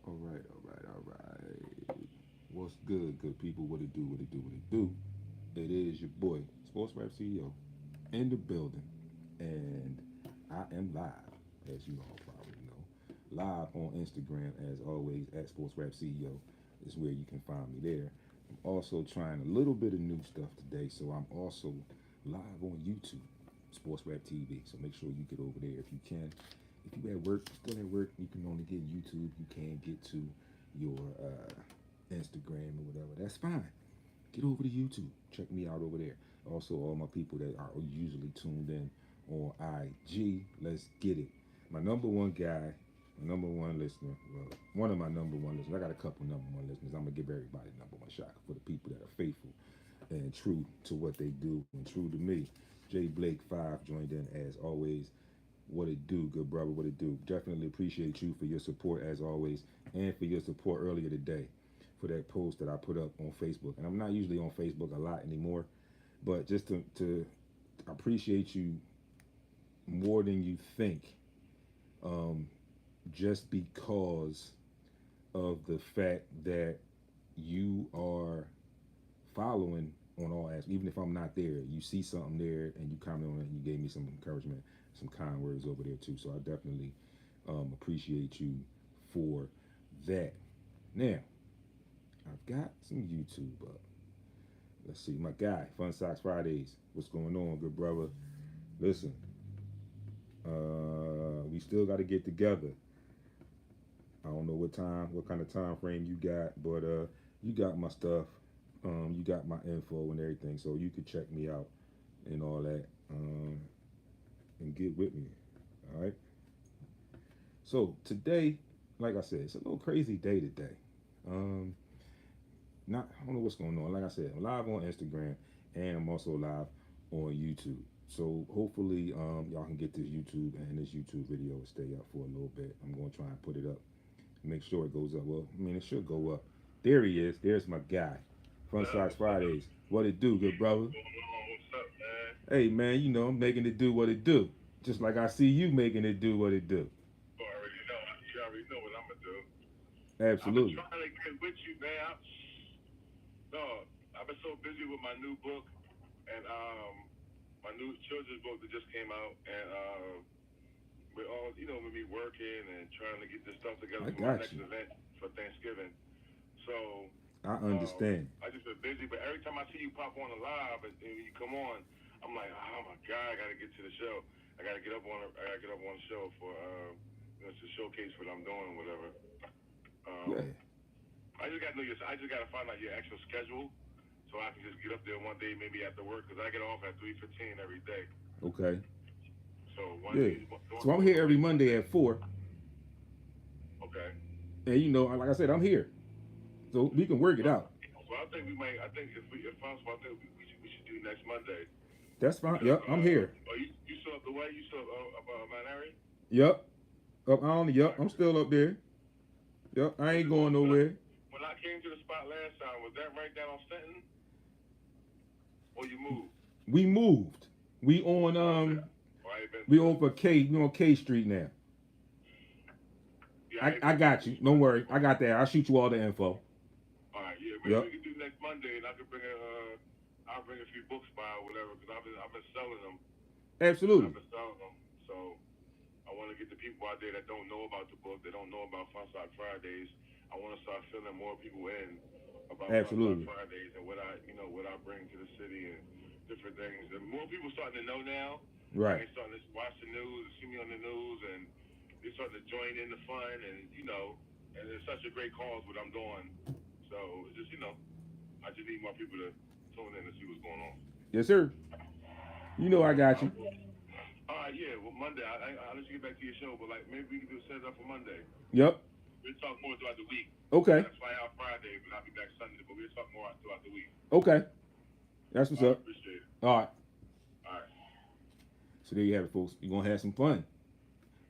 All right, all right, all right. What's good, good people? What it do, what it do, what it do? It is your boy, Sports Rap CEO, in the building. And I am live, as you all probably know. Live on Instagram, as always, at Sports Rap CEO is where you can find me there. I'm also trying a little bit of new stuff today, so I'm also live on YouTube, Sports Rap TV. So make sure you get over there if you can. If you at work, still at work, you can only get YouTube. You can't get to your Instagram or whatever. That's fine. Get over to YouTube. Check me out over there. Also, all my people that are usually tuned in on IG. Let's get it. My number one guy, my number one listener. Well, one of my number one listeners. I got a couple number one listeners. I'm gonna give everybody number one shot for the people that are faithful and true to what they do and true to me. Jay Blake 5 joined in as always. What it do, good brother, what it do. Definitely appreciate you for your support as always and for your support earlier today for that post that I put up on Facebook. And I'm not usually on Facebook a lot anymore, but just to appreciate you more than you think, um, just because of the fact that you are following on all aspects. Even if I'm not there, you see something there and you comment on it and you gave me some encouragement, some kind words over there too. So I definitely appreciate you for that. Now, I've got some YouTube up. Let's see, my guy, Fun Socks Fridays. What's going on, good brother? Listen, we still got to get together. I don't know what kind of time frame you got, but you got my stuff. You got my info and everything, so you could check me out and all that, and get with me. All right. So today, like I said, it's a little crazy day today. Um, not I don't know what's going on. Like I said, I'm live on Instagram and I'm also live on YouTube. So hopefully, y'all can get this YouTube and this YouTube video will stay up for a little bit. I'm gonna try and put it up, make sure it goes up. Well, I mean, it should go up. There he is. There's my guy. Fun Socks What's up? Fridays. What it do, good brother? What's going on? What's up, man? Hey man, you know I'm making it do what it do. Just like I see you making it do what it do. You already know. You already know what I'm gonna do. I've been Absolutely. trying to get with you, man. No, I've been so busy with my new book and my new children's book that just came out, and we're all, with me working and trying to get this stuff together I for my got next you. event for Thanksgiving. So I understand. I just been busy, but every time I see you pop on the live and you come on, I'm like, oh my god, I gotta get to the show. I gotta get up on. I gotta get up on the show for to showcase what I'm doing, whatever. Yeah. Um, I just gotta know your. I just gotta find out your actual schedule, so I can just get up there one day, maybe after work, because I get off at 3:15 every day. Okay. So one of Yeah. these, So I'm here one of every these Monday Mondays. at 4. Okay. And you know, like I said, I'm here. So we can work it Well, out. well, I think we might. I think if possible, I think we should do next Monday. That's fine. Because Yep, I'm here. you still up the way? You still up Mount Airy? Yep. Up on All yep, right, I'm good. still up there. Yep, I ain't going nowhere. When I came to the spot last time, was that right down on Stanton, or you moved? We moved. We on Oh, okay. Well, I ain't been we to it. over K we on K Street now. Yeah, I I, ain't I been to got K you. Don't Street worry. I before. got that. I'll shoot you all the info. All right, yeah, maybe we Yep. can do next Monday, and I could bring I'll bring a few books by or whatever, because I've been selling them. I've Absolutely. been selling them, so I want to get the people out there that don't know about the book, that don't know about Fun Stock Fridays. I want to start filling more people in about Fun Stock Absolutely. Fridays and what I bring to the city and different things. And more people starting to know now. Like Right. they starting to watch the news and see me on the news, and they're starting to join in the fun, and and it's such a great cause what I'm doing. So it's just I just need more people to tune in and see what's going on. Yes, sir. You know I got All you. right, yeah. Well, Monday, I'll let you get back to your show, but like maybe we can do set it up for Monday. Yep. We'll talk more throughout the week. I Okay. gotta fly out Friday, but I'll be back Sunday. But we'll talk more throughout the week. Okay. That's what's All right, up. appreciate it. All right. All right. So there you have it, folks. You're gonna have some fun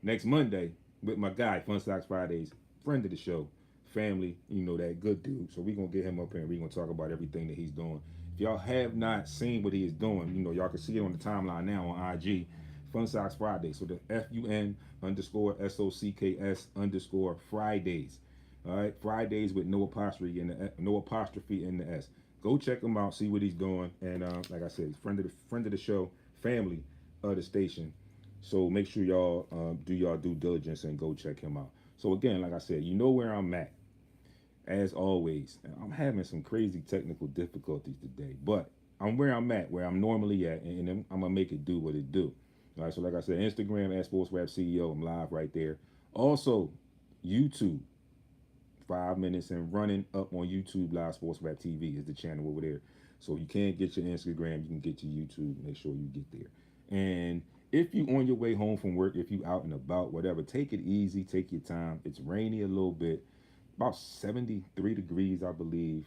next Monday with my guy, Fun Stocks Fridays, friend of the show, family. You know that good dude. So we're gonna get him up here and we're gonna talk about everything that he's doing. If y'all have not seen what he is doing, you know y'all can see it on the timeline now on IG. Fun Socks Fridays. So the FUN underscore SOCKS underscore Fridays. All right, Fridays with no apostrophe in the S. Go check him out, see what he's doing, and like I said, he's friend of the show, family of the station. So make sure y'all do y'all due diligence and go check him out. So again, like I said, you know where I'm at. As always, I'm having some crazy technical difficulties today, but I'm where I'm at, where I'm normally at, and I'm gonna make it do what it do. All right, so like I said, Instagram at Sports Rap CEO, I'm live right there. Also, YouTube, 5 minutes and running up on YouTube Live Sports Rap TV is the channel over there. So you can't get your Instagram, you can get your YouTube. Make sure you get there. And if you on your way home from work, if you out and about, whatever, take it easy, take your time. It's rainy a little bit, about 73 degrees, I believe.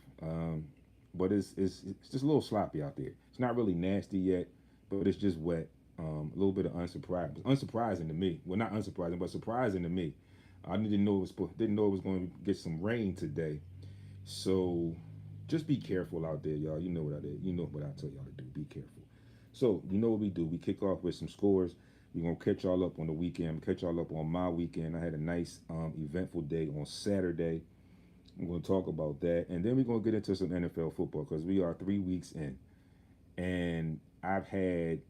But it's just a little sloppy out there. It's not really nasty yet, but it's just wet. A little bit of unsurprising to me. Well, not unsurprising, but surprising to me. I didn't know it was going to get some rain today. So just be careful out there, y'all. You know what I did. You know what I tell y'all to do. Be careful. So you know what we do. We kick off with some scores. We're gonna catch y'all up on the weekend. Catch y'all up on my weekend. I had a nice eventful day on Saturday. I'm gonna talk about that, and then we're gonna get into some NFL football because we are 3 weeks in, and I've had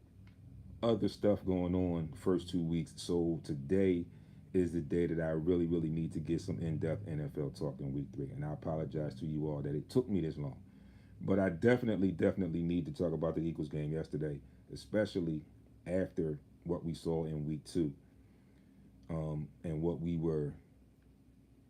other stuff going on the first 2 weeks. So today is the day that I really, really need to get some in-depth NFL talk in week 3. And I apologize to you all that it took me this long. But I definitely, definitely need to talk about the Eagles game yesterday, especially after what we saw in week 2 and what we were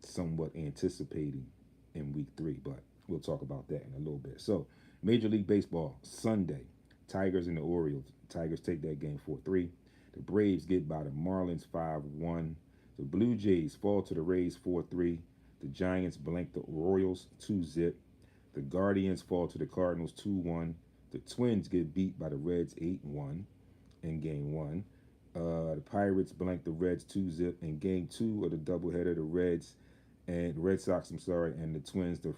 somewhat anticipating in week 3. But we'll talk about that in a little bit. So, Major League Baseball, Sunday, Tigers and the Orioles. Tigers take that game 4-3. The Braves get by the Marlins 5-1. The Blue Jays fall to the Rays 4-3. The Giants blank the Royals 2-0. The Guardians fall to the Cardinals 2-1. The Twins get beat by the Reds 8-1 in Game 1. The Pirates blank the Reds 2-0 in Game 2 of the doubleheader. The Red Sox, and the Twins. The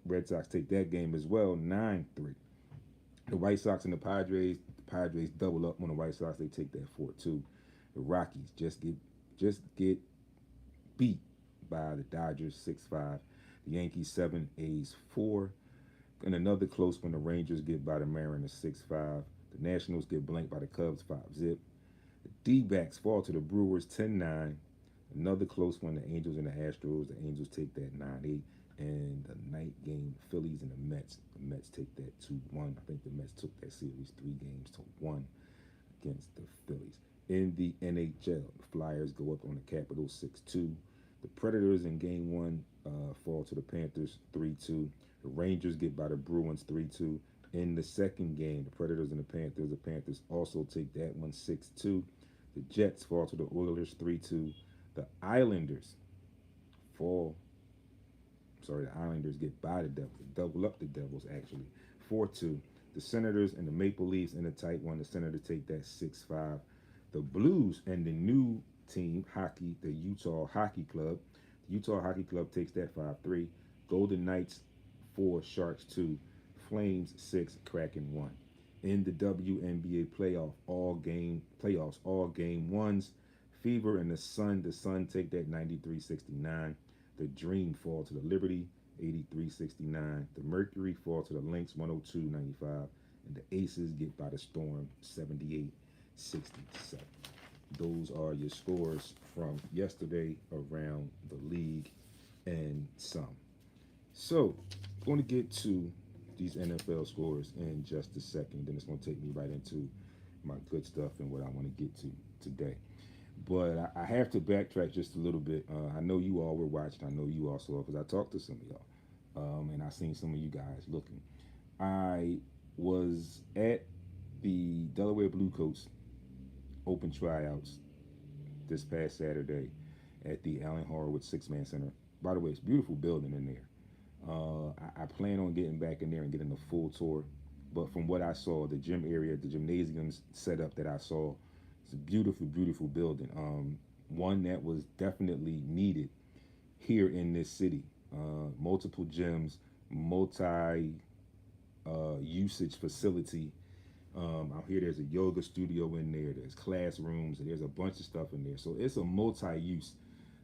Red Sox take that game as well, 9-3. The White Sox and the Padres double up on the White Sox. They take that 4-2. The Rockies just get beat by the Dodgers 6-5. The Yankees 7, A's 4. And another close one, the Rangers get by the Mariners 6-5. The Nationals get blanked by the Cubs 5-0. The D-backs fall to the Brewers 10-9. Another close one, the Angels and the Astros. The Angels take that 9-8. And the night game, the Phillies and the Mets. The Mets take that 2-1. I think the Mets took that series 3-1 against the Phillies. In the NHL, the Flyers go up on the Capitals 6-2. The Predators in Game 1 fall to the Panthers 3-2. The Rangers get by the Bruins 3-2. In the second game, the Predators and the Panthers also take that one 6-2. The Jets fall to the Oilers 3-2. The Islanders get by the Devils. They double up the Devils, actually, 4-2. The Senators and the Maple Leafs in a tight one. The Senators take that 6-5. The Blues and the new team, the Utah Hockey Club. The Utah Hockey Club takes that 5-3. Golden Knights 4, Sharks 2. Flames 6, Kraken 1. In the WNBA playoffs, all game ones. Fever and the Sun take that 93-69. The Dream fall to the Liberty 83-69. The Mercury fall to the Lynx 102-95. And the Aces get by the Storm 78-67. Those are your scores from yesterday around the league and some. So, I'm going to get to these NFL scores in just a second. Then it's going to take me right into my good stuff and what I want to get to today. But I have to backtrack just a little bit. I know you all were watching. I know you all saw because I talked to some of y'all. And I seen some of you guys looking. I was at the Delaware Bluecoats open tryouts this past Saturday at the Allen Horowitz Six-Man Center. By the way, it's a beautiful building in there. I plan on getting back in there and getting a full tour. But from what I saw, the gym area, the gymnasiums setup that I saw, it's a beautiful, beautiful building. One that was definitely needed here in this city. Multiple gyms, usage facility. Out here, there's a yoga studio in there. There's classrooms. There's a bunch of stuff in there. So it's a multi-use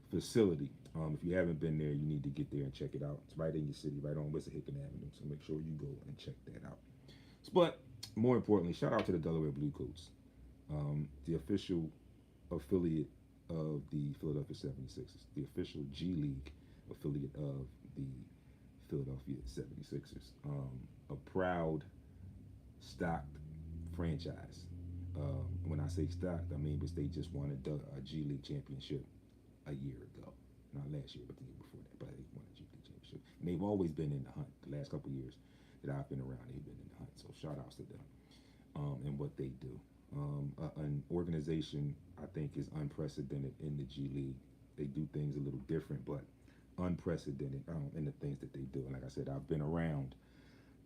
facility. If you haven't been there, you need to get there and check it out. It's right in your city, right on Wissahickon Avenue. So make sure you go and check that out. But more importantly, shout out to the Delaware Bluecoats, the official affiliate of the Philadelphia 76ers, the official G League affiliate of the Philadelphia 76ers. A proud, stocked franchise. When I say stocked, I mean because they just won a G League championship a year ago. Not last year, but the year before that. But they won a G League championship. And they've always been in the hunt. The last couple of years that I've been around, they've been in the hunt. So shout outs to them and what they do. An organization I think is unprecedented in the G League. They do things a little different, but unprecedented in the things that they do. And like I said, I've been around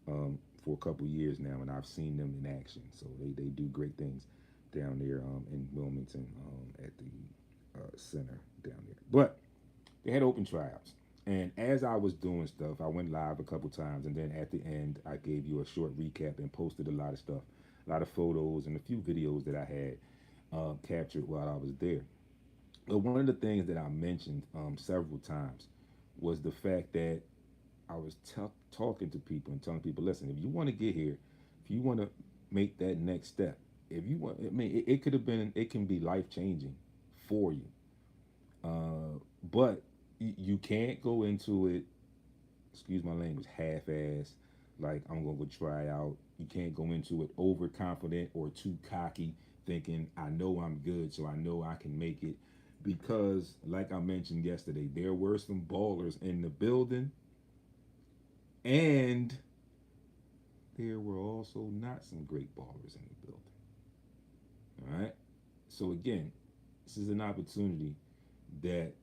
for a couple years now, and I've seen them in action. So they do great things down there in Wilmington at the center down there. But they had open tryouts. And as I was doing stuff, I went live a couple times, and then at the end, I gave you a short recap and posted a lot of stuff, a lot of photos and a few videos that I had captured while I was there. But one of the things that I mentioned several times was the fact that I was talking to people and telling people, listen, if you want to get here, if you want to make that next step, if you want, I mean, it could have been, it can be life changing for you. But you can't go into it, excuse my language, half-ass, like I'm going to go try out. You can't go into it overconfident or too cocky, thinking I know I'm good, so I know I can make it. Because, like I mentioned yesterday, there were some ballers in the building, and there were also not some great ballers in the building. All right? So again, this is an opportunity that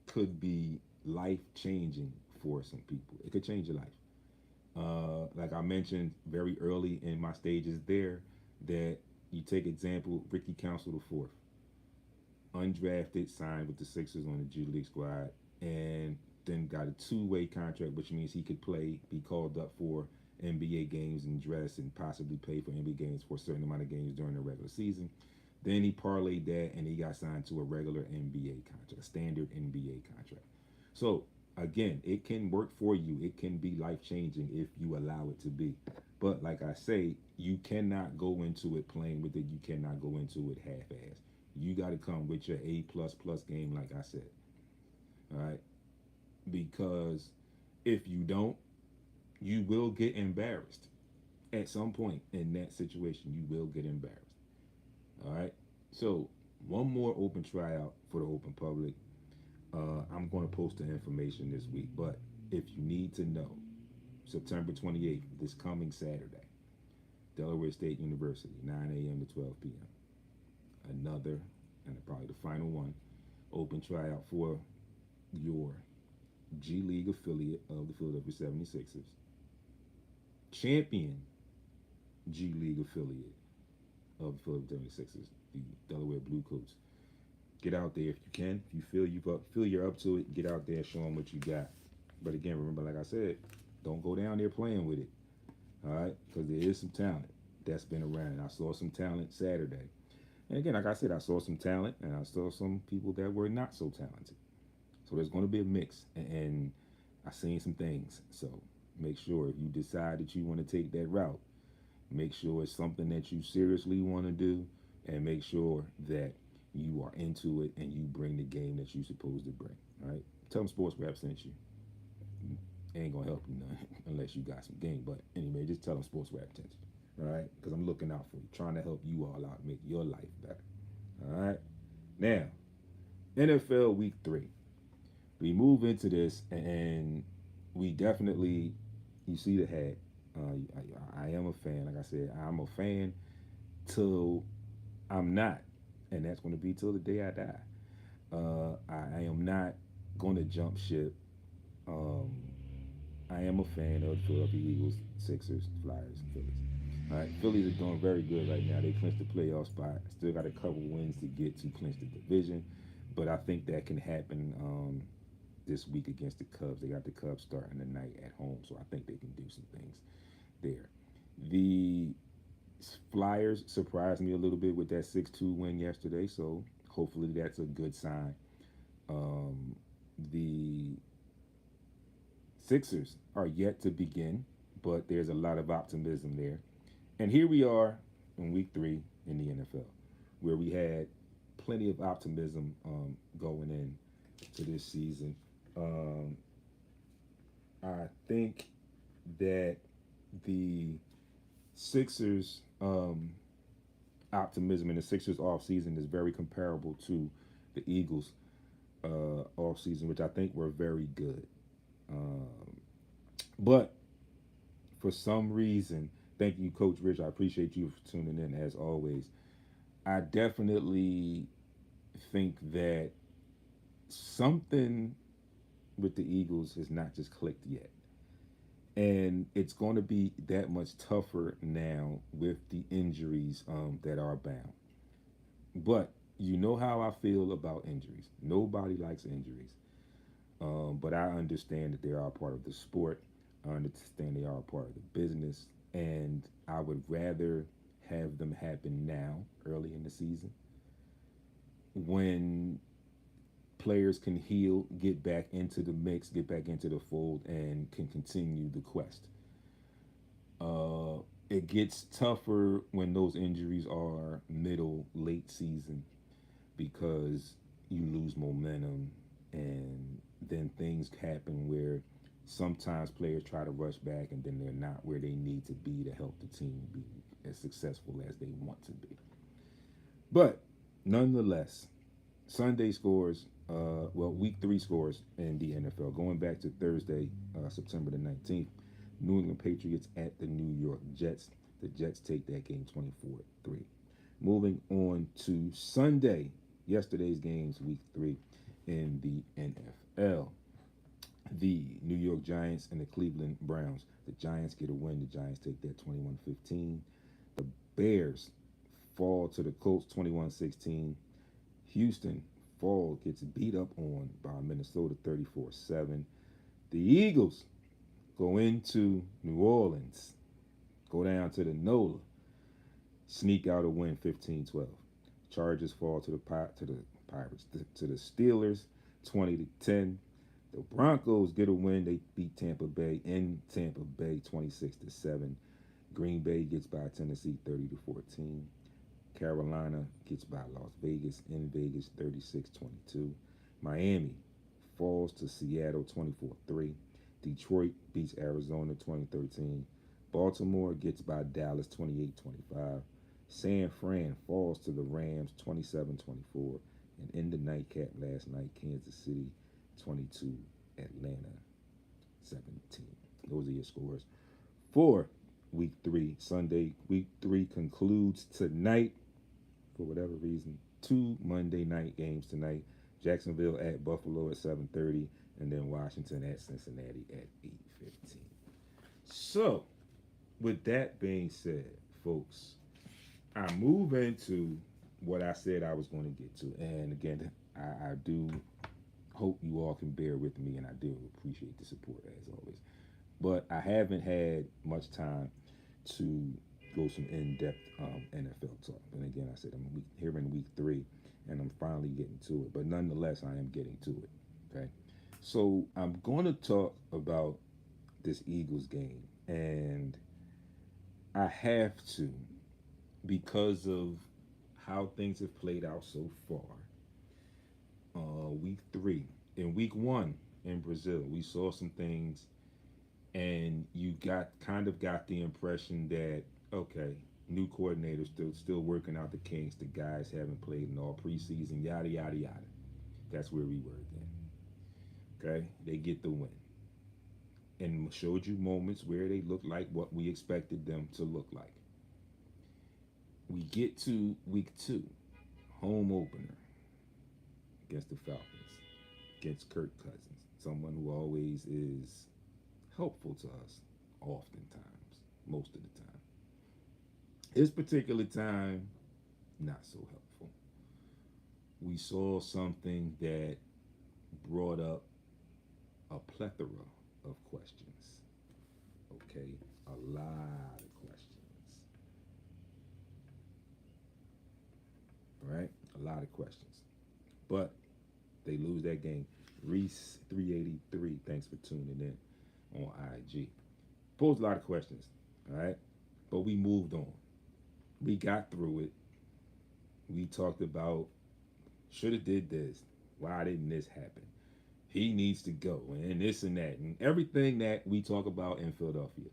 could be life-changing for some people. It could change your life. Like I mentioned very early in my stages there, that you take example, Ricky Council IV, undrafted, signed with the Sixers on the G League squad, and then got a two-way contract, which means he could play, be called up for NBA games and dress and possibly pay for NBA games for a certain amount of games during the regular season. Then he parlayed that and he got signed to a regular NBA contract, a standard NBA contract. So again, it can work for you. It can be life-changing if you allow it to be. But like I say, you cannot go into it playing with it. You cannot go into it half-assed. You got to come with your A++ game, like I said. All right? Because if you don't, you will get embarrassed. At some point in that situation, you will get embarrassed. All right? So, one more open tryout for the open public. I'm going to post the information this week, but if you need to know, September 28th, this coming Saturday, Delaware State University, 9 a.m. to 12 p.m. Another, and probably the final one, open tryout for your G League affiliate of the Philadelphia 76ers, champion G League affiliate of the Philadelphia 76ers, the Delaware Bluecoats. Get out there if you can. If you feel you're up to it, get out there, show them what you got. But again, remember, like I said, don't go down there playing with it. All right? Because there is some talent that's been around. I saw some talent Saturday. And again, like I said, I saw some talent, and I saw some people that were not so talented. So there's going to be a mix, and I've seen some things. So make sure if you decide that you want to take that route, make sure it's something that you seriously want to do, and make sure that you are into it and you bring the game that you're supposed to bring. All right? Tell them Sports Rap sent you. Ain't going to help you none unless you got some game. But anyway, just tell them Sports Rap sent you. All right? Because I'm looking out for you, trying to help you all out, make your life better. All right? Now, NFL Week 3. We move into this, and we definitely, you see the hat. I am a fan. Like I said, I'm a fan till I'm not. And that's going to be till the day I die. I am not going to jump ship. I am a fan of the Philadelphia Eagles, Sixers, Flyers, Phillies. All right, Phillies are doing very good right now. They clinched the playoff spot. Still got a couple wins to get to clinch the division. But I think that can happen this week against the Cubs. They got the Cubs starting tonight at home, so I think they can do some things there. The Flyers surprised me a little bit with that 6-2 win yesterday, so hopefully that's a good sign. The Sixers are yet to begin, but there's a lot of optimism there. And here we are in week 3 in the NFL, where we had plenty of optimism going in to this season. Um, I think that the Sixers optimism in the Sixers off season is very comparable to the Eagles off season, which I think were very good. Um, but for some reason, thank you, Coach Rich. I appreciate you for tuning in as always. I definitely think that something with the Eagles has not just clicked yet. And it's going to be that much tougher now with the injuries that are bound. But you know how I feel about injuries. Nobody likes injuries. But I understand that they are a part of the sport. I understand they are a part of the business. And I would rather have them happen now, early in the season, when players can heal, get back into the mix, get back into the fold, and can continue the quest. It gets tougher when those injuries are middle, late season because you lose momentum and then things happen where sometimes players try to rush back and then they're not where they need to be to help the team be as successful as they want to be. But nonetheless, Sunday scores, week 3 scores in the NFL. Going back to Thursday, September the 19th, New England Patriots at the New York Jets. The Jets take that game 24-3. Moving on to Sunday, yesterday's games, week 3 in the NFL. The New York Giants and the Cleveland Browns. The Giants get a win. The Giants take that 21-15. The Bears fall to the Colts 21-16. Houston gets beat up on by Minnesota 34-7. The Eagles go into New Orleans, go down to the NOLA, sneak out a win 15-12. Chargers fall to the Pirates, to the Steelers 20-10. The Broncos get a win. They beat Tampa Bay in Tampa Bay 26-7. Green Bay gets by Tennessee 30-14. Carolina gets by Las Vegas in Vegas 36-22. Miami falls to Seattle 24-3. Detroit beats Arizona 2013. Baltimore gets by Dallas 28-25. San Fran falls to the Rams 27-24. And in the nightcap last night, Kansas City 22, Atlanta 17. Those are your scores for week 3. Sunday, week 3 concludes tonight. For whatever reason, 2 Monday night games tonight. Jacksonville at Buffalo at 7:30, and then Washington at Cincinnati at 8:15. So, with that being said, folks, I move into what I said I was going to get to. And again, I do hope you all can bear with me, and I do appreciate the support as always. But I haven't had much time to go some in-depth NFL talk. And again, I said I'm here in week 3, and I'm finally getting to it. But nonetheless, I am getting to it. Okay, so I'm going to talk about this Eagles game, and I have to because of how things have played out so far. Week 3, in week 1 in Brazil, we saw some things, and you got the impression that okay, new coordinator still working out the kinks. The guys haven't played in all preseason, yada yada yada. That's where we were then. Okay, they get the win and showed you moments where they looked like what we expected them to look like. We get to week 2, home opener against the Falcons, against Kirk Cousins, someone who always is helpful to us, oftentimes, most of the time. This particular time, not so helpful. We saw something that brought up a plethora of questions. Okay, a lot of questions. All right, a lot of questions. But they lose that game. Reese 383, thanks for tuning in. on IG. Posed a lot of questions, all right? But we moved on. We got through it. We talked about should have did this. Why didn't this happen? He needs to go, and this and that, and everything that we talk about in Philadelphia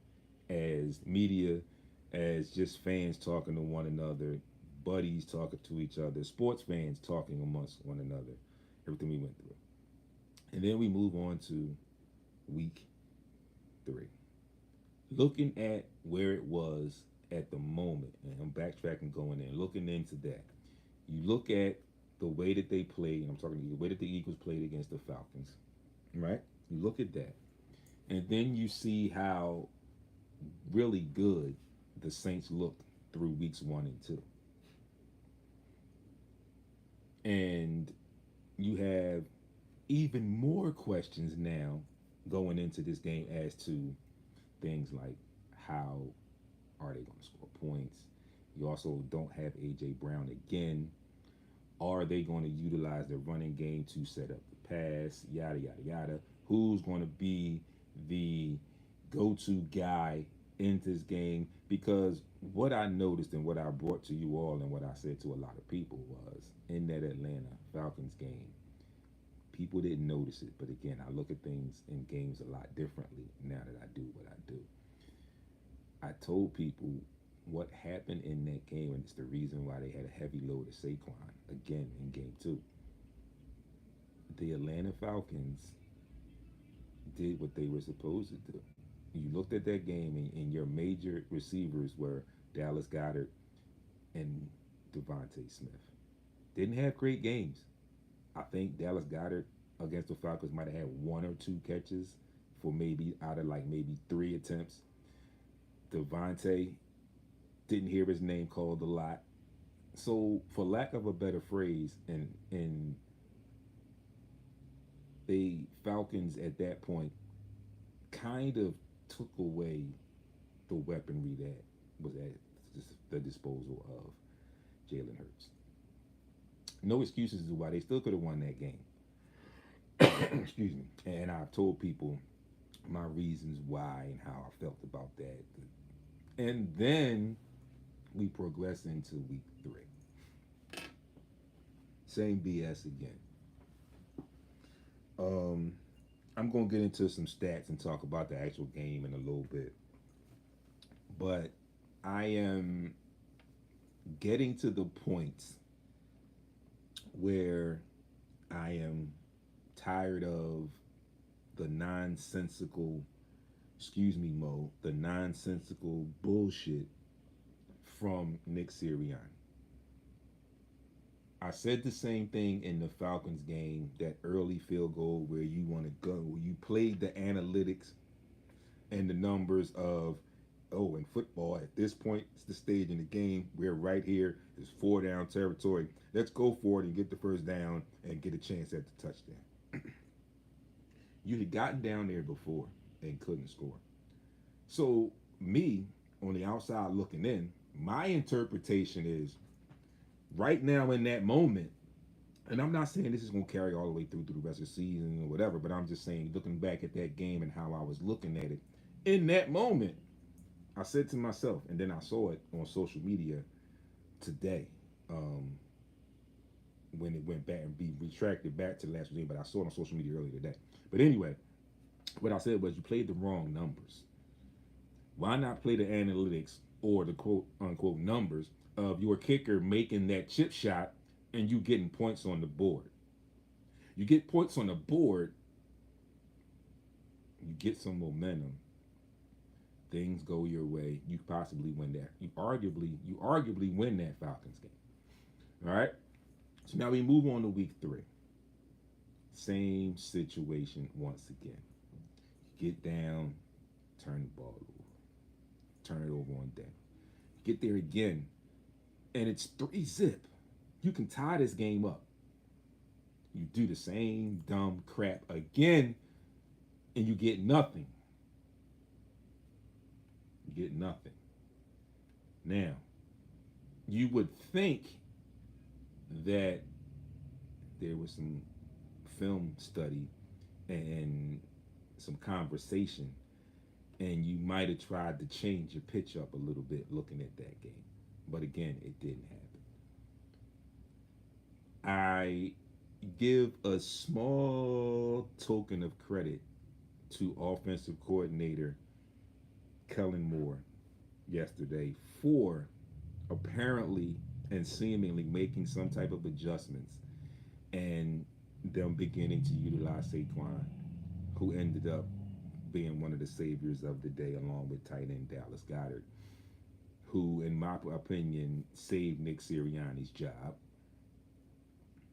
as media, as just fans talking to one another, buddies talking to each other, sports fans talking amongst one another, everything we went through. And then we move on to week 3. Looking at where it was at the moment, and I'm backtracking going in, looking into that. You look at the way that they played, and I'm talking the way that the Eagles played against the Falcons, right? You look at that, and then you see how really good the Saints looked through weeks 1 and 2. And you have even more questions now going into this game as to things like how are they going to score points? You also don't have A.J. Brown again. Are they going to utilize their running game to set up the pass? Yada, yada, yada. Who's going to be the go-to guy in this game? Because what I noticed and what I brought to you all and what I said to a lot of people was in that Atlanta Falcons game, people didn't notice it. But again, I look at things in games a lot differently now that I do what I do. I told people what happened in that game, and it's the reason why they had a heavy load of Saquon again in game 2. The Atlanta Falcons did what they were supposed to do. You looked at that game, and your major receivers were Dallas Goedert and Devontae Smith. Didn't have great games. I think Dallas Goedert against the Falcons might have had 1 or 2 catches for maybe out of like maybe 3 attempts. Devontae didn't hear his name called a lot. So, for lack of a better phrase, and the Falcons at that point kind of took away the weaponry that was at the disposal of Jalen Hurts. No excuses as to why they still could have won that game. Excuse me. And I've told people my reasons why and how I felt about that. And then we progress into week 3. Same BS again. I'm going to get into some stats and talk about the actual game in a little bit. But I am getting to the point where I am tired of the nonsensical, the nonsensical bullshit from Nick Sirianni. I said the same thing in the Falcons game, that early field goal where you want to go. You played the analytics and the numbers of, oh, in football, at this point, it's the stage in the game. We're right here. It's 4 down territory. Let's go for it and get the first down and get a chance at the touchdown. You had gotten down there before and couldn't score. So me, on the outside looking in, my interpretation is right now in that moment, and I'm not saying this is going to carry all the way through the rest of the season or whatever, but I'm just saying looking back at that game and how I was looking at it, in that moment, I said to myself, and then I saw it on social media today, when it went back and be retracted back to last week, but I saw it on social media earlier today. But anyway, what I said was you played the wrong numbers. Why not play the analytics or the quote unquote numbers of your kicker making that chip shot and you getting points on the board? You get points on the board, you get some momentum, things go your way, you possibly win that. You arguably win that Falcons game. All right? So now we move on to week 3. Same situation once again. Get down, turn the ball over. Turn it over on them. Get there again, and it's 3-zip. You can tie this game up. You do the same dumb crap again, and you get nothing. You get nothing. Now, you would think that there was some film study and some conversation and you might have tried to change your pitch up a little bit looking at that game. But again, it didn't happen. I give a small token of credit to offensive coordinator Kellen Moore yesterday for apparently and seemingly making some type of adjustments and them beginning to utilize Saquon, who ended up being one of the saviors of the day, along with tight end Dallas Goddard, who, in my opinion, saved Nick Sirianni's job.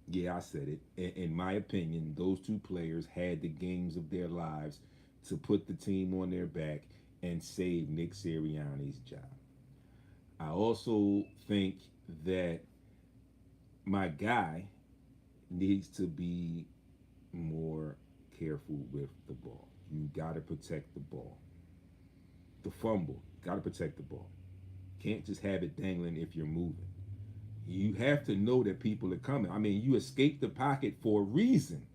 Yeah, I said it. In my opinion, those two players had the games of their lives to put the team on their back and save Nick Sirianni's job. I also think that my guy needs to be more careful with the ball. You got to protect the ball. The fumble, got to protect the ball. Can't just have it dangling if you're moving. You have to know that people are coming. I mean, you escape the pocket for a reason.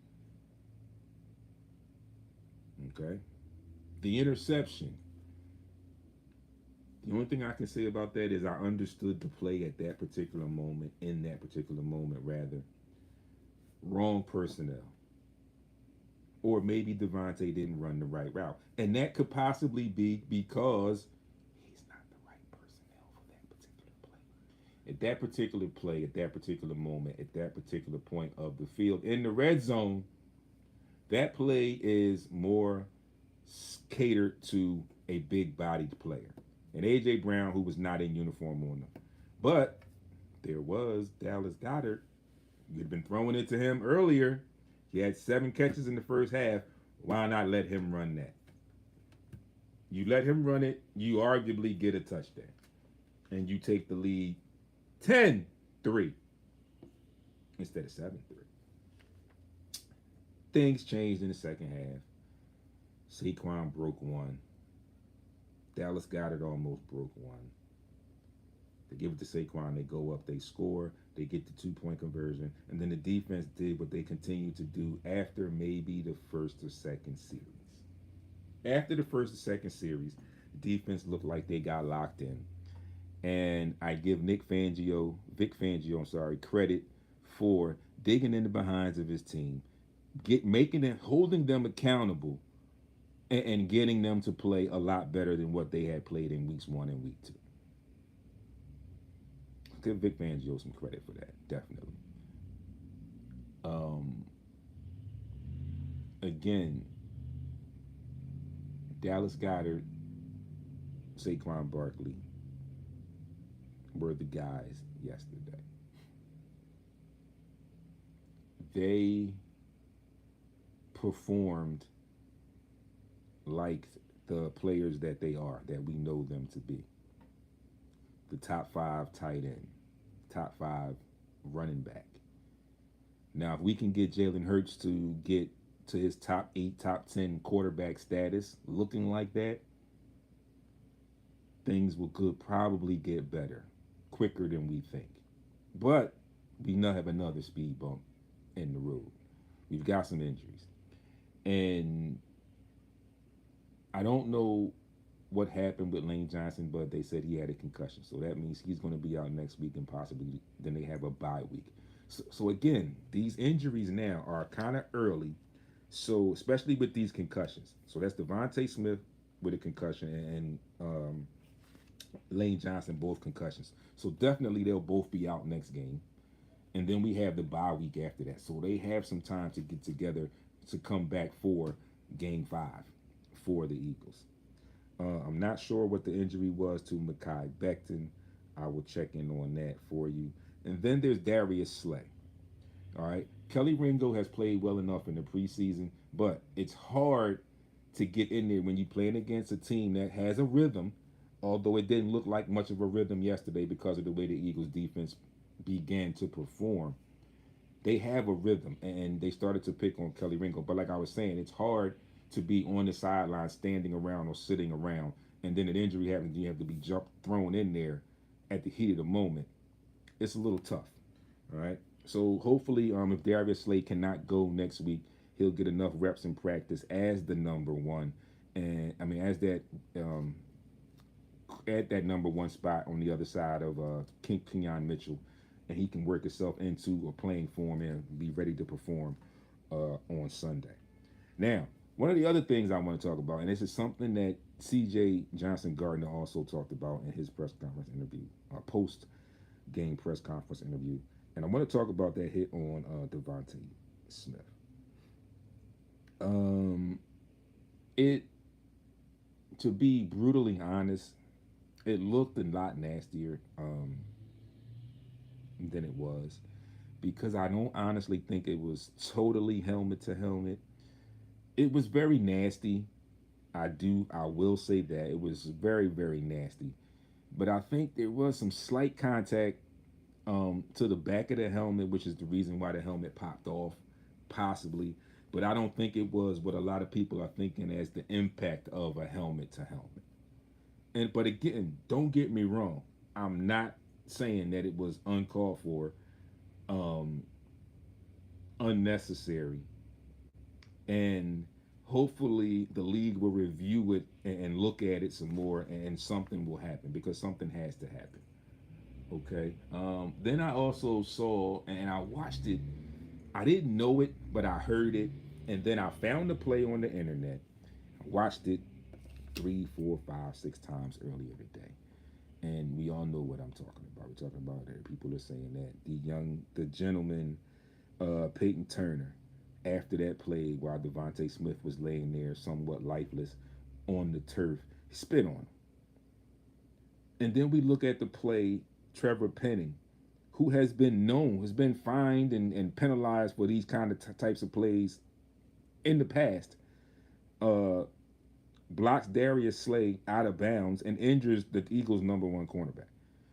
Okay? The interception. The only thing I can say about that is I understood the play at that particular moment, in that particular moment, rather. Wrong personnel. Or maybe Devontae didn't run the right route. And that could possibly be because he's not the right personnel for that particular play. At that particular play, at that particular moment, at that particular point of the field, in the red zone, that play is more catered to a big-bodied player. And A.J. Brown, who was not in uniform on them. But there was Dallas Goedert. You'd been throwing it to him earlier. He had 7 catches in the first half. Why not let him run that? You let him run it, you arguably get a touchdown. And you take the lead 10-3 instead of 7-3. Things changed in the second half. Saquon broke one. Dallas Goedert almost broke one. They give it to Saquon, they go up, they score, they get the 2-point conversion, and then the defense did what they continued to do after maybe the first or second series. After the first or second series, the defense looked like they got locked in. And I give Vic Fangio, credit for digging in the behinds of his team, holding them accountable, and getting them to play a lot better than what they had played in weeks 1 and week 2. Give Vic Fangio some credit for that, definitely. Again, Dallas Goedert, Saquon Barkley were the guys yesterday. They performed like the players that they are, that we know them to be. The top 5 tight end, top 5 running back. Now, if we can get Jalen Hurts to get to his top 8, top 10 quarterback status looking like that, things could probably get better quicker than we think. But we now have another speed bump in the road. We've got some injuries. And I don't know what happened with Lane Johnson, but they said he had a concussion. So that means he's going to be out next week, and possibly then they have a bye week. So again, these injuries now are kind of early. So especially with these concussions. So that's Devontae Smith with a concussion and Lane Johnson, both concussions. So definitely they'll both be out next game. And then we have the bye week after that. So they have some time to get together to come back for game 5 for the Eagles. I'm not sure what the injury was to Mekhi Becton. I will check in on that for you. And then there's Darius Slay. All right. Kelly Ringo has played well enough in the preseason, but it's hard to get in there when you're playing against a team that has a rhythm, although it didn't look like much of a rhythm yesterday because of the way the Eagles defense began to perform. They have a rhythm, and they started to pick on Kelly Ringo. But like I was saying, it's hard to be on the sideline, standing around or sitting around, and then an injury happens, you have to be thrown in there at the heat of the moment. It's a little tough, all right? So hopefully, if Darius Slay cannot go next week, he'll get enough reps in practice as the number 1, And I mean, as that um, at that number one spot on the other side of Kenyon Mitchell, and he can work himself into a playing form and be ready to perform on Sunday. Now, one of the other things I want to talk about, and this is something that C.J. Johnson Gardner also talked about in his press conference interview, post game press conference interview, and I want to talk about that hit on Devontae Smith. Um, it, to be brutally honest, it looked a lot nastier than it was because I don't honestly think it was totally helmet to helmet. It was very nasty. I will say that it was very, very nasty. But I think there was some slight contact to the back of the helmet, which is the reason why the helmet popped off, possibly. But I don't think it was what a lot of people are thinking as the impact of a helmet to helmet. And but again, don't get me wrong. I'm not saying that it was uncalled for, um, unnecessary, and hopefully the league will review it and look at it some more, and something will happen because something has to happen. Okay. Then I also saw and I watched it. I didn't know it, but I heard it, and then I found the play on the internet. I watched it three, four, five, six times earlier today, and we all know what I'm talking about. We're talking about that people are saying that the gentleman, Peyton Turner, after that play while Devontae Smith was laying there somewhat lifeless on the turf, spit on him. And then we look at the play, Trevor Penning, who has been known, has been fined and penalized for these kind of types of plays in the past, uh, blocks Darius Slay out of bounds and injures the Eagles' number one cornerback.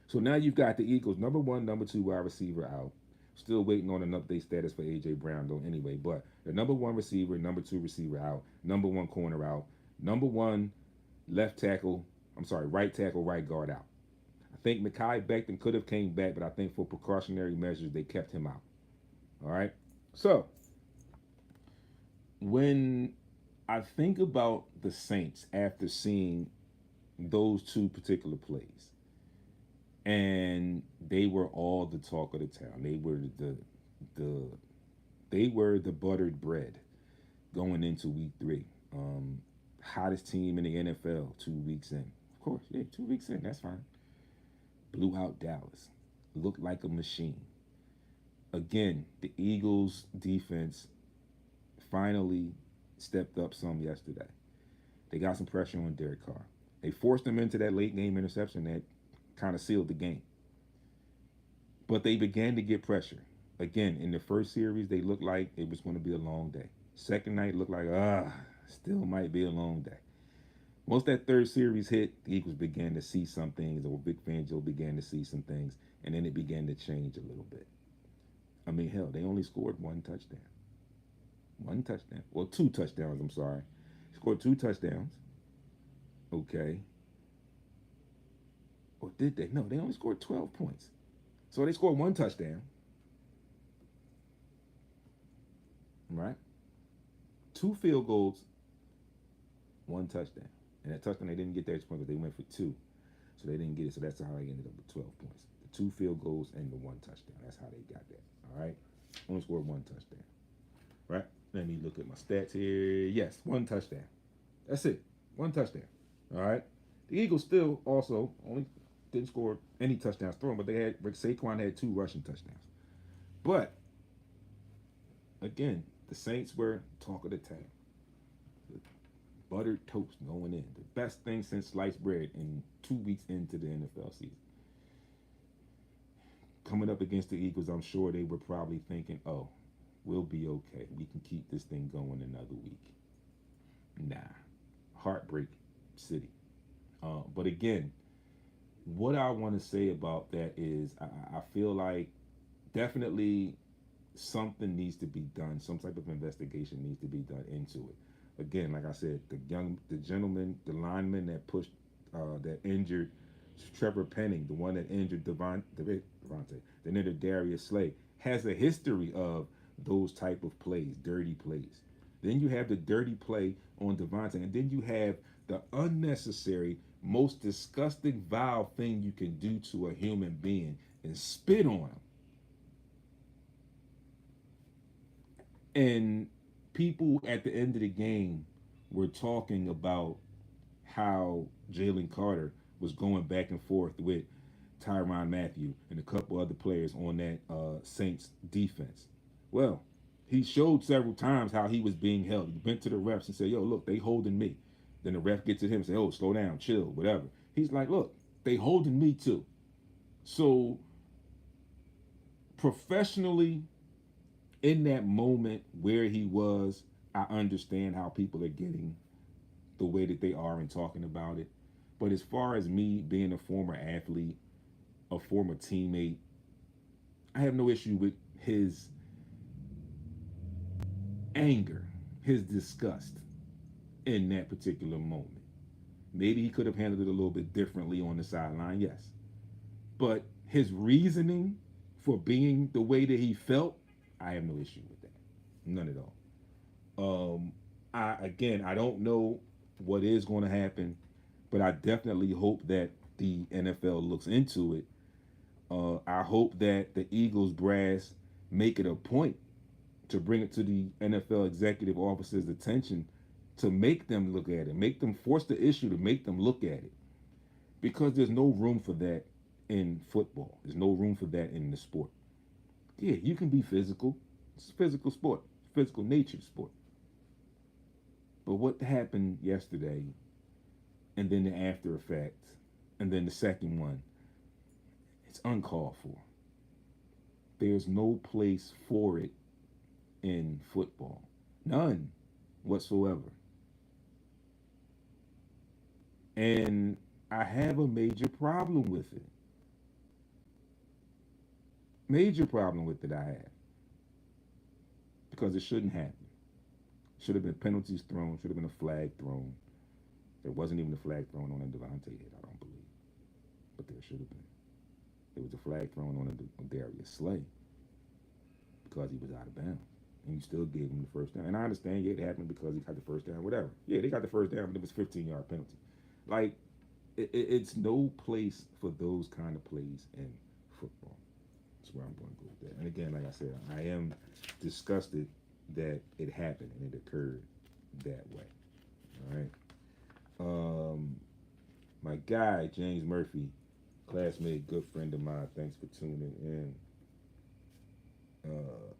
So now you've got the Eagles' number one, number two wide receiver out. Still waiting on an update status for A.J. Brown, though, anyway. But the number one receiver, number two receiver out, number one corner out, number one left tackle, I'm sorry, right tackle, right guard out. I think Mekhi Becton could have came back, but I think for precautionary measures, they kept him out. All right? So, when I think about the Saints after seeing those two particular plays, and they were all the talk of the town. The they were the buttered bread going into week three. Hottest team in the NFL 2 weeks in. Of course, yeah, 2 weeks in, that's fine. Blew out Dallas. Looked like a machine. Again, the Eagles defense finally stepped up some yesterday. They got some pressure on Derek Carr. They forced him into that late game interception that kind of sealed the game. But they began to get pressure. Again, in the first series, they looked like it was going to be a long day. Second night looked like, still might be a long day. Once that third series hit, the Eagles began to see some things, or Vic Fangio began to see some things, and then it began to change a little bit. I mean, hell, they only scored one touchdown. One touchdown. Well, two touchdowns, I'm sorry. Scored two touchdowns. Okay. Or did they? No, they only scored 12 points. So they scored one touchdown. Right? Two field goals, one touchdown. And that touchdown, they didn't get that point, but they went for two. So they didn't get it. So that's how they ended up with 12 points. The two field goals and the one touchdown. That's how they got that. All right? Only scored one touchdown. Right? Let me look at my stats here. Yes, one touchdown. That's it. One touchdown. All right? The Eagles still also only didn't score any touchdowns thrown, but Saquon had two rushing touchdowns. But, again, the Saints were talk of the town. Buttered toast going in. The best thing since sliced bread in 2 weeks into the NFL season. Coming up against the Eagles, I'm sure they were probably thinking, oh, we'll be okay. We can keep this thing going another week. Nah. Heartbreak city. But again, what I want to say about that is I feel like definitely something needs to be done. Some type of investigation needs to be done into it. Again, like I said, the gentleman, the lineman that injured Trevor Penning, the one that injured that injured Darius Slay, has a history of those type of plays, dirty plays. Then you have the dirty play on Devontae, and then you have the unnecessary, most disgusting, vile thing you can do to a human being and spit on him. And people at the end of the game were talking about how Jalen Carter was going back and forth with Tyrann Mathieu and a couple other players on that Saints defense. Well, he showed several times how he was being held. He went to the refs and said, "Yo, look, they holding me." Then the ref gets at him and say, "Oh, slow down, chill, whatever." He's like, "Look, they holding me too." So professionally, in that moment where he was, I understand how people are getting the way that they are and talking about it. But as far as me being a former athlete, a former teammate, I have no issue with his anger, his disgust in that particular moment. Maybe he could have handled it a little bit differently on the sideline, yes. But his reasoning for being the way that he felt, I have no issue with that. None at all. I don't know what is going to happen, but I definitely hope that the NFL looks into it. I hope that the Eagles brass make it a point to bring it to the NFL executive officer's attention to make them look at it, make them force the issue to make them look at it, because there's no room for that in football. There's no room for that in the sport. Yeah, you can be physical. It's a physical sport, physical nature sport. But what happened yesterday, and then the after effect, and then the second one, it's uncalled for. There's no place for it in football. None whatsoever. And I have a major problem with it. Major problem with it I have. Because it shouldn't happen. Should have been penalties thrown, should have been a flag thrown. There wasn't even a flag thrown on a Devontae hit, I don't believe. But there should have been. There was a flag thrown on Darius Slay because he was out of bounds. And you still gave him the first down. And I understand, yeah, it happened because he got the first down, whatever. Yeah, they got the first down, but it was a 15-yard penalty. Like, it's no place for those kind of plays in football. That's where I'm going to go with that. And again, like I said, I am disgusted that it happened and it occurred that way. All right. My guy, James Murphy, classmate, good friend of mine, thanks for tuning in.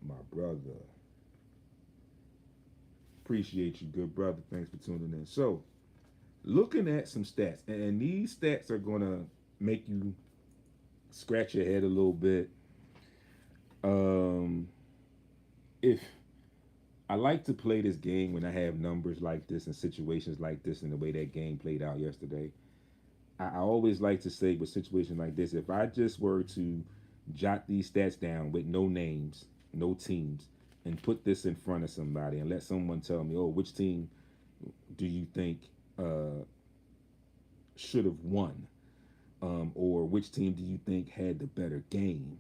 My brother, appreciate you, good brother, thanks for tuning in. So, looking at some stats, and these stats are going to make you scratch your head a little bit. If I like to play this game when I have numbers like this and situations like this and the way that game played out yesterday, I always like to say with situations like this, if I just were to jot these stats down with no names, no teams, and put this in front of somebody and let someone tell me, oh, which team do you think should have won? Or which team do you think had the better game?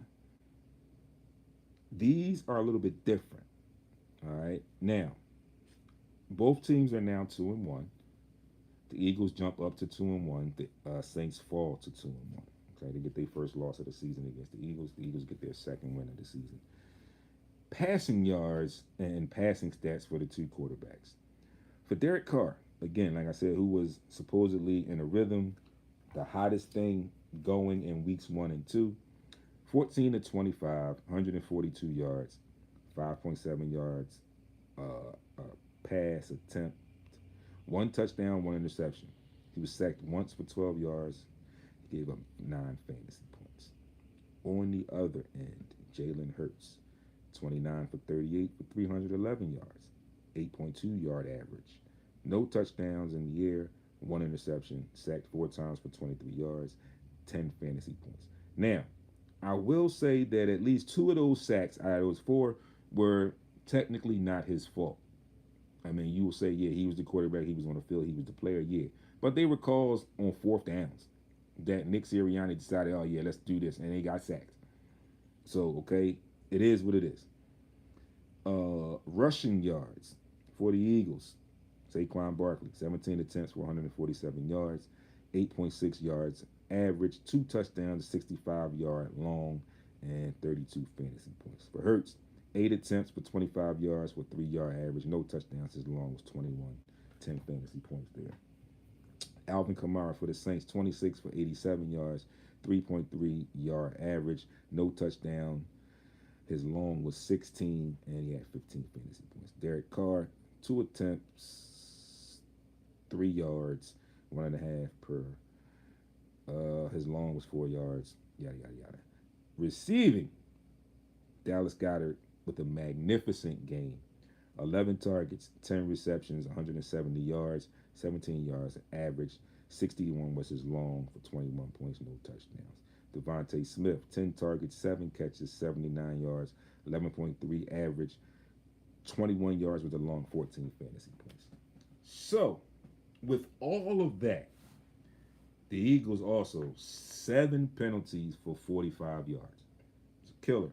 These are a little bit different. All right. Now, both teams are now 2-1. The Eagles jump up to 2-1. The Saints fall to 2-1. Okay, they get their first loss of the season against the Eagles. The Eagles get their second win of the season. Passing yards and passing stats for the two quarterbacks. For Derek Carr, again, like I said, who was supposedly in a rhythm, the hottest thing going in weeks 1 and 2, 14 of 25, 142 yards, 5.7 yards, pass attempt, 1 touchdown, 1 interception. He was sacked once for 12 yards. He gave up 9 fantasy points. On the other end, Jalen Hurts, 29 for 38 for 311 yards, 8.2 yard average. No touchdowns in the year, 1 interception, sacked 4 times for 23 yards, 10 fantasy points. Now, I will say that at least 2 of those sacks out of those 4 were technically not his fault. I mean, you will say, yeah, he was the quarterback, he was on the field, he was the player, yeah. But they were calls on 4th downs that Nick Sirianni decided, oh, yeah, let's do this, and they got sacked. So, okay, it is what it is. Rushing yards For the Eagles, Saquon Barkley, 17 attempts for 147 yards, 8.6 yards average, 2 touchdowns, 65-yard long, and 32 fantasy points. For Hurts, 8 attempts for 25 yards with 3-yard average, no touchdowns. His long was 21, 10 fantasy points there. Alvin Kamara for the Saints, 26 for 87 yards, 3.3-yard average, no touchdown. His long was 16, and he had 15 fantasy points. Derek Carr, 2 attempts, 3 yards, 1.5 per. His long was 4 yards, yada, yada, yada. Receiving, Dallas Goedert with a magnificent game. 11 targets, 10 receptions, 170 yards, 17 yards average. 61 was his long for 21 points, no touchdowns. Devontae Smith, 10 targets, 7 catches, 79 yards, 11.3 average, 21 yards with a long, 14 fantasy points. So, with all of that, the Eagles also 7 penalties for 45 yards. It's a killer.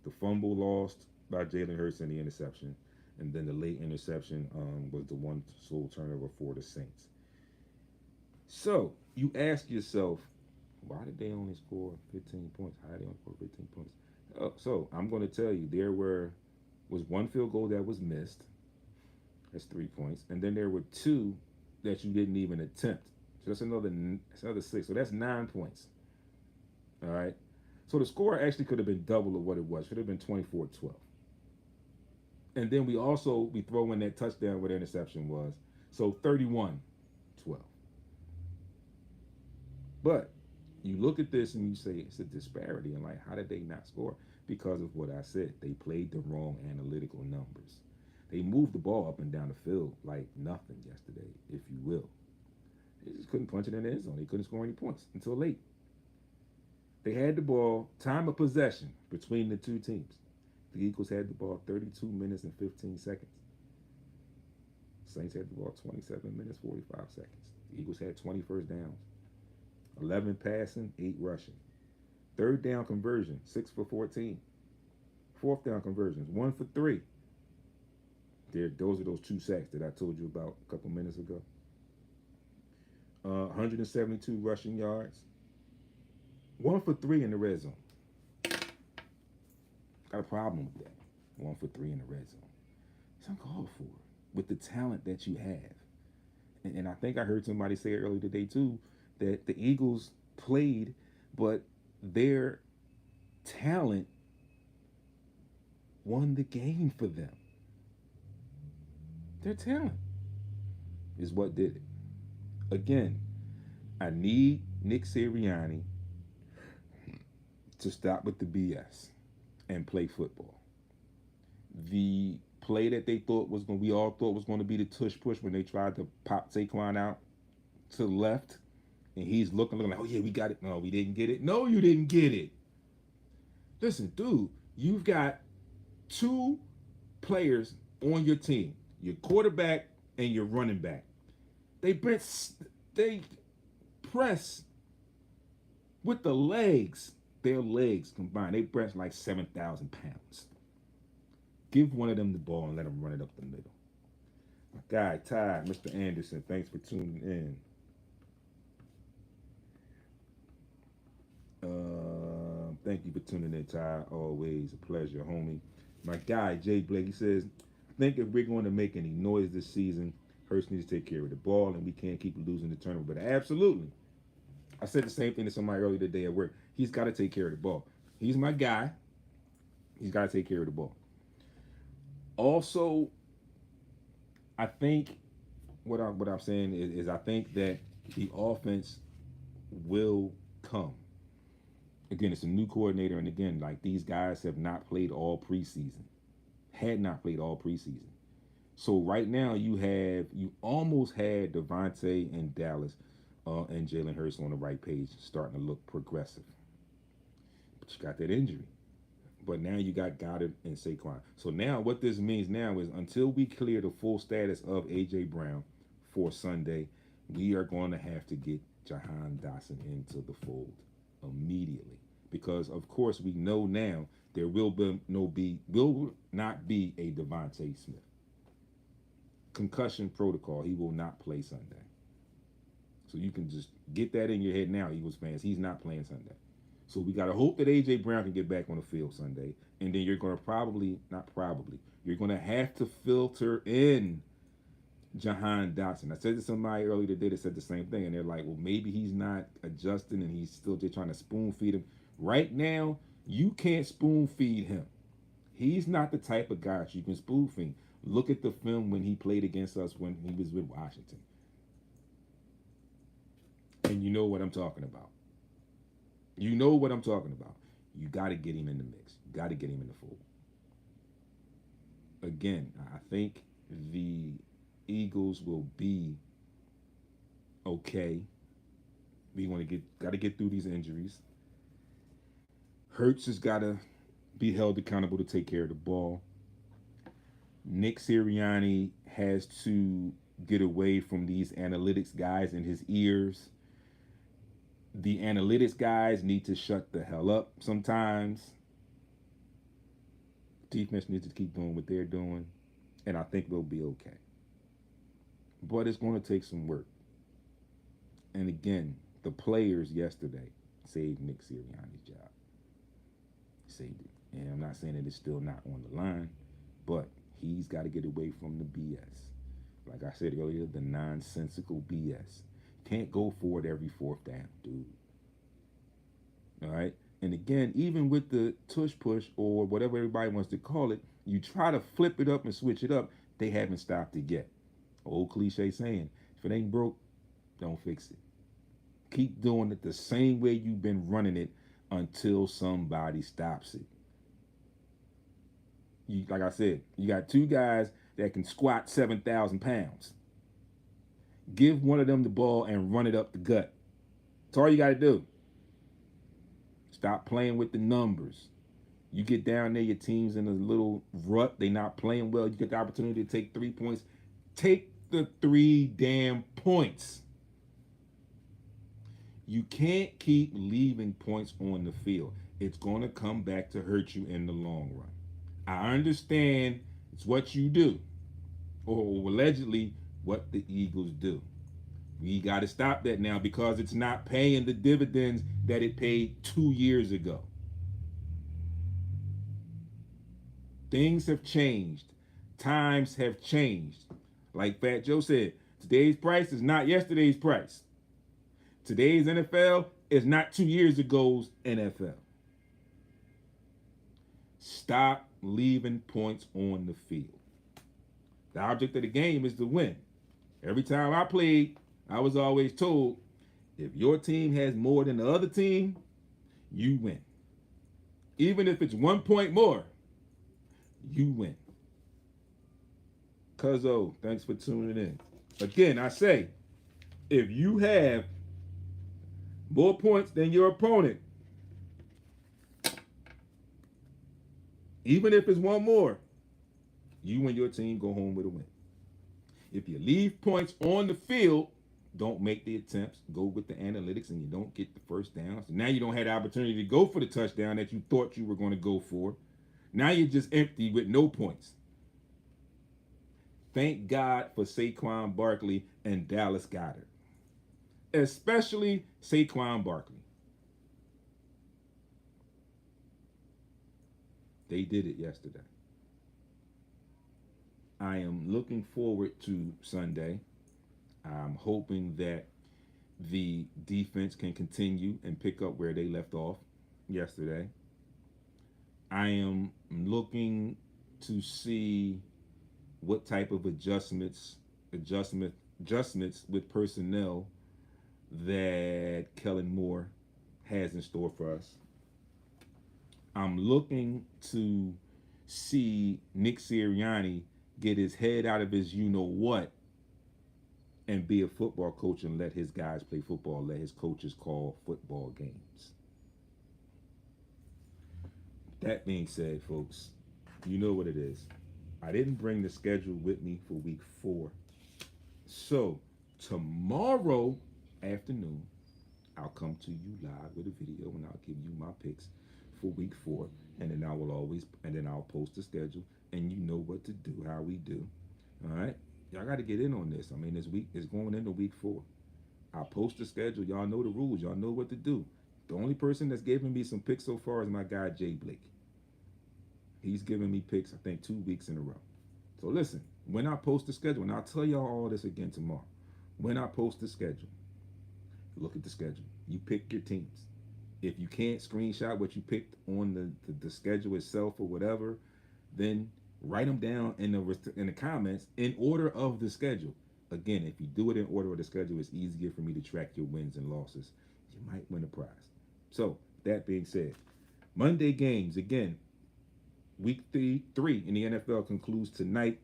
The fumble lost by Jalen Hurts and the interception, and then the late interception was the one sole turnover for the Saints. So you ask yourself, why did they only score 15 points? How did they only score 15 points? So I'm going to tell you, there was 1 field goal that was missed. That's 3 points, and then there were 2 that you didn't even attempt. So that's another 6. So that's 9 points. All right. So the score actually could have been double of what it was. Should have been 24-12. And then we throw in that touchdown where the interception was. So 31-12. But you look at this and you say it's a disparity. And like, how did they not score? Because of what I said. They played the wrong analytical numbers. They moved the ball up and down the field like nothing yesterday, if you will. They just couldn't punch it in the end zone. They couldn't score any points until late. They had the ball, time of possession between the two teams. The Eagles had the ball 32 minutes and 15 seconds. Saints had the ball 27 minutes, 45 seconds. The Eagles had 20 first downs, 11 passing, 8 rushing. Third down conversion, 6 for 14. Fourth down conversions, 1 for 3. Those are those 2 sacks that I told you about a couple minutes ago. 172 rushing yards. 1 for 3 in the red zone. Got a problem with that. 1 for 3 in the red zone. It's uncalled for with the talent that you have. And I think I heard somebody say earlier today too that the Eagles played, but their talent won the game for them. Their talent is what did it. Again, I need Nick Sirianni to stop with the BS and play football. The play that we all thought was going to be the tush push when they tried to pop Saquon out to the left, and he's looking like, oh yeah, we got it. No, we didn't get it. No, you didn't get it. Listen, dude, you've got 2 players on your team, your quarterback and your running back. They press with the legs. Their legs combined, they press like 7,000 pounds. Give one of them the ball and let them run it up the middle. My guy, Ty, Mr. Anderson, thanks for tuning in. Thank you for tuning in, Ty. Always a pleasure, homie. My guy, Jay Blake, he says, I think if we're going to make any noise this season, Hurts needs to take care of the ball, and we can't keep losing the turnover. But absolutely. I said the same thing to somebody earlier today at work. He's got to take care of the ball. He's my guy. He's got to take care of the ball. Also, I think what I'm saying is I think that the offense will come. Again, it's a new coordinator, and again, like these guys have not played all preseason. Had not played all preseason. So right now you almost had Devontae and Dallas and Jalen Hurts on the right page, starting to look progressive. But you got that injury. But now you got Goddard and Saquon. So now what this means now is until we clear the full status of A.J. Brown for Sunday, we are going to have to get Jahan Dotson into the fold immediately. Because, of course, we know now there will not be a Devontae Smith. concussion protocol. He will not play Sunday. So you can just get that in your head now, Eagles fans. He's not playing Sunday. So we got to hope that A.J. Brown can get back on the field Sunday. And then you're going to you're going to have to filter in Jahan Dotson. I said to somebody earlier today that said the same thing. And they're like, well, maybe he's not adjusting and he's still just trying to spoon feed him. Right now, you can't spoon feed him. He's not the type of guy you can spoon feed. Look at the film when he played against us when he was with Washington. And you know what I'm talking about. You know what I'm talking about. You got to get him in the mix. You got to get him in the fold. Again, I think the Eagles will be okay. We want to got to get through these injuries. Hurts has got to be held accountable to take care of the ball. Nick Sirianni has to get away from these analytics guys in his ears. The analytics guys need to shut the hell up sometimes. Defense needs to keep doing what they're doing, and I think they'll be okay. But it's going to take some work. And again, the players yesterday saved Nick Sirianni's job. Saved it. And I'm not saying that it's still not on the line, but he's got to get away from the BS. Like I said earlier, the nonsensical BS. Can't go for it every fourth down, dude. All right? And again, even with the tush push or whatever everybody wants to call it, you try to flip it up and switch it up, they haven't stopped it yet. Old cliche saying, if it ain't broke, don't fix it. Keep doing it the same way you've been running it until somebody stops it. Like I said, you got two guys that can squat 7,000 pounds. Give one of them the ball and run it up the gut. That's all you got to do. Stop playing with the numbers. You get down there, your team's in a little rut. They not playing well. You get the opportunity to take 3 points. Take the 3 damn points. You can't keep leaving points on the field. It's going to come back to hurt you in the long run. I understand it's what you do, or allegedly what the Eagles do. We got to stop that now because it's not paying the dividends that it paid 2 years ago. Things have changed. Times have changed. Like Fat Joe said, today's price is not yesterday's price. Today's NFL is not 2 years ago's NFL. Stop leaving points on the field. The object of the game is to win. Every time I played, I was always told, if your team has more than the other team, you win. Even if it's 1 point more, you win. Cuzzo, thanks for tuning in. Again, I say, if you have more points than your opponent, even if it's one more, you and your team go home with a win. If you leave points on the field, don't make the attempts, go with the analytics, and you don't get the first down. So now you don't have the opportunity to go for the touchdown that you thought you were going to go for. Now you're just empty with no points. Thank God for Saquon Barkley and Dallas Goedert. Especially Saquon Barkley. They did it yesterday. I am looking forward to Sunday. I'm hoping that the defense can continue and pick up where they left off yesterday. I am looking to see what type of adjustments with personnel that Kellen Moore has in store for us. I'm looking to see Nick Sirianni get his head out of his you-know-what and be a football coach and let his guys play football, let his coaches call football games. That being said, folks, you know what it is. I didn't bring the schedule with me for week 4. So tomorrow afternoon, I'll come to you live with a video and I'll give you my picks for week 4. And then I'll post the schedule and you know what to do, how we do. All right. y'all got to get in on this. I mean, this week is going into week 4. I post the schedule. Y'all know the rules. Y'all know what to do. The only person that's giving me some picks so far is my guy Jay Blake. He's giving me picks, I think, 2 weeks in a row. So listen, when I post the schedule, and I'll tell y'all all this again tomorrow. When I post the schedule, look at the schedule. You pick your teams. If you can't screenshot what you picked on the schedule itself or whatever, then write them down in the comments in order of the schedule. Again, if you do it in order of the schedule, it's easier for me to track your wins and losses. You might win a prize. So, that being said, Monday games, again, week three in the NFL concludes tonight.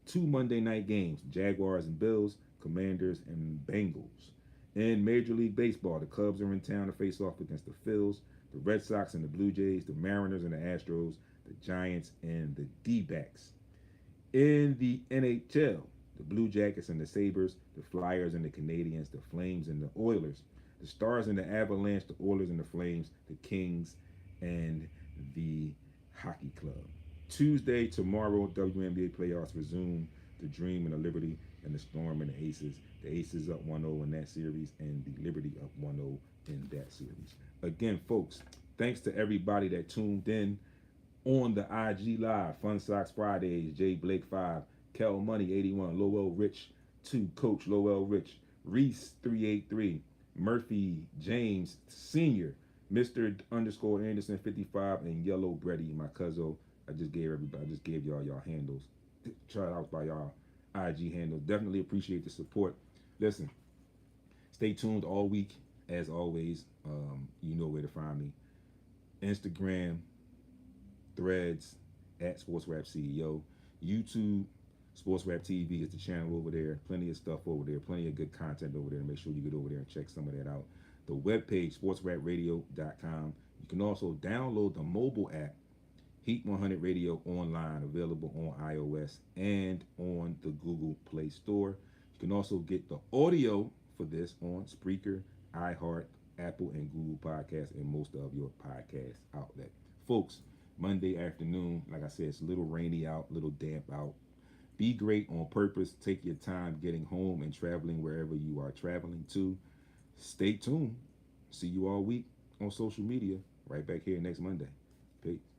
2 Monday night games, Jaguars and Bills, Commanders and Bengals. In Major League Baseball, the Cubs are in town to face off against the Phils, the Red Sox and the Blue Jays, the Mariners and the Astros, the Giants and the D-backs. In the NHL, the Blue Jackets and the Sabres, the Flyers and the Canadiens, the Flames and the Oilers, the Stars and the Avalanche, the Oilers and the Flames, the Kings and the Hockey Club. Tuesday, tomorrow, WNBA playoffs resume. The Dream and the Liberty and the Storm and the Aces. The Aces up 1-0 in that series and the Liberty up 1-0 in that series. Again, folks, thanks to everybody that tuned in on the IG Live. Fun Sox Fridays, Jay Blake 5, Kel Money 81, Lowell Rich 2, Coach Lowell Rich, Reese 383, Murphy James Sr., Mr. _ Anderson 55, and Yellow Breddy, my cousin. I just gave y'all handles. Try it out by y'all IG handles. Definitely appreciate the support. Listen, stay tuned all week as always. You know where to find me. Instagram, Threads at Sports Rap CEO, YouTube, Sports Rap TV is the channel over there. Plenty of stuff over there. Plenty of good content over there. Make sure you get over there and check some of that out. The webpage, sportsrapradio.com. You can also download the mobile app, Heat 100 Radio online, available on iOS and on the Google Play Store. You can also get the audio for this on Spreaker, iHeart, Apple, and Google Podcasts, and most of your podcast outlet. Folks, Monday afternoon, like I said, it's a little rainy out, a little damp out. Be great on purpose. Take your time getting home and traveling wherever you are traveling to. Stay tuned. See you all week on social media. Right back here next Monday. Peace.